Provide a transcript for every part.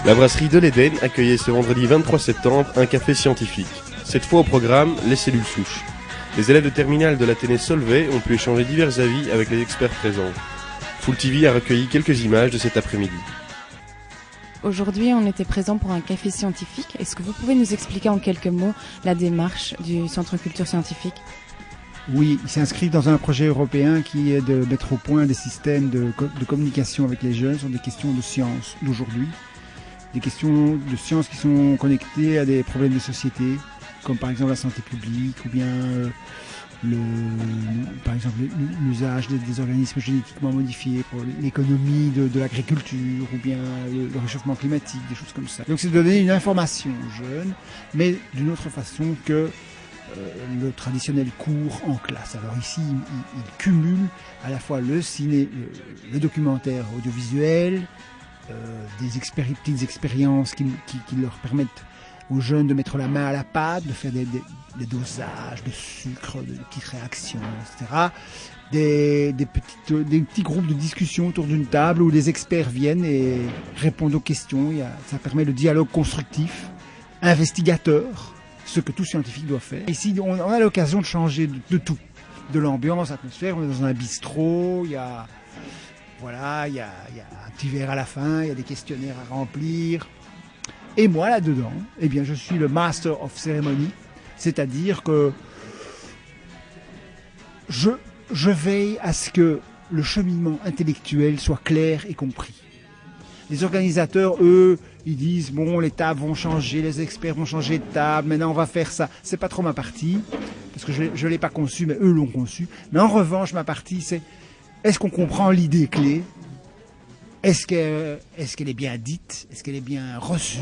La brasserie de l'Éden accueillait ce vendredi 23 septembre un café scientifique. Cette fois au programme, les cellules souches. Les élèves de terminale de l'Athénée Solvay ont pu échanger divers avis avec les experts présents. Full TV a recueilli quelques images de cet après-midi. Aujourd'hui, on était présent pour un café scientifique. Est-ce que vous pouvez nous expliquer en quelques mots la démarche du Centre Culture Scientifique ? Oui, il s'inscrit dans un projet européen qui est de mettre au point des systèmes de communication avec les jeunes sur des questions de science d'aujourd'hui. Des questions de sciences qui sont connectées à des problèmes de société, comme par exemple la santé publique ou bien par exemple l'usage des organismes génétiquement modifiés pour l'économie de l'agriculture ou bien le réchauffement climatique, des choses comme ça. Donc c'est de donner une information aux jeunes, mais d'une autre façon que le traditionnel cours en classe. Alors ici, il cumule à la fois le ciné, le documentaire audiovisuel, des petites expériences qui leur permettent aux jeunes de mettre la main à la pâte, de faire des dosages de sucre, de petites réactions, etc. Des petits groupes de discussion autour d'une table où les experts viennent et répondent aux questions. Ça permet le dialogue constructif, investigateur, ce que tout scientifique doit faire. Ici, on a l'occasion de changer de tout, de l'ambiance, l'atmosphère. On est dans un bistrot, il y a un petit verre à la fin, il y a des questionnaires à remplir. Et moi, là-dedans, eh bien, je suis le Master of Ceremony, c'est-à-dire que je veille à ce que le cheminement intellectuel soit clair et compris. Les organisateurs, eux, ils disent, bon, les tables vont changer, les experts vont changer de table, maintenant on va faire ça. C'est pas trop ma partie, parce que je l'ai pas conçu, mais eux l'ont conçu. Mais en revanche, ma partie, c'est, est-ce qu'on comprend l'idée clé ? Est-ce qu'elle est bien dite ? Est-ce qu'elle est bien reçue ?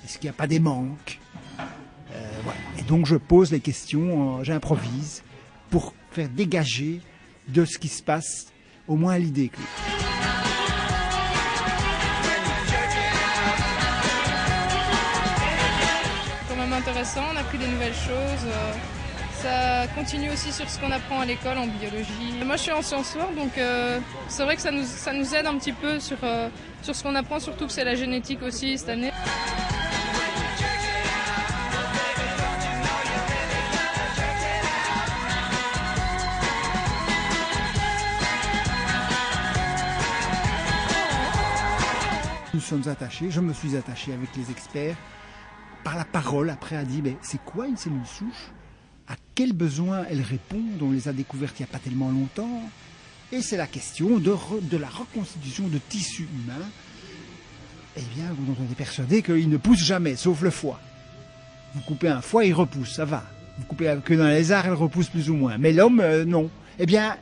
Est-ce qu'il n'y a pas des manques ? Voilà. Et donc je pose les questions, j'improvise, pour faire dégager de ce qui se passe au moins l'idée clé. C'est quand même intéressant, on a appris des nouvelles choses. Ça continue aussi sur ce qu'on apprend à l'école en biologie. Moi je suis en sciences soir, donc c'est vrai que ça nous aide un petit peu sur ce qu'on apprend, surtout que c'est la génétique aussi cette année. Nous sommes attachés, je me suis attaché avec les experts, par la parole, après a dit, mais c'est quoi une cellule souche ? À quels besoins elle répond, on les a découvertes il n'y a pas tellement longtemps. Et c'est la question de la reconstitution de tissus humains, eh bien, dont on est persuadé qu'ils ne poussent jamais, sauf le foie. Vous coupez un foie, il repousse, ça va. Vous coupez la queue d'un lézard, elle repousse plus ou moins. Mais l'homme, non. Eh bien,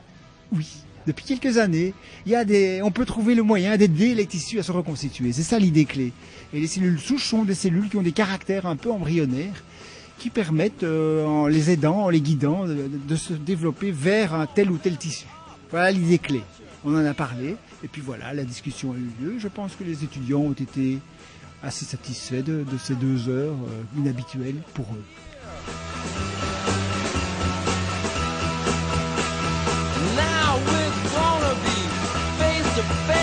oui. Depuis quelques années, on peut trouver le moyen d'aider les tissus à se reconstituer. C'est ça l'idée clé. Et les cellules souches sont des cellules qui ont des caractères un peu embryonnaires, qui permettent, en les aidant, en les guidant, de se développer vers un tel ou tel tissu. Voilà l'idée clé. On en a parlé, et puis voilà, la discussion a eu lieu. Je pense que les étudiants ont été assez satisfaits de ces 2 heures inhabituelles pour eux. Now we're gonna be face to face.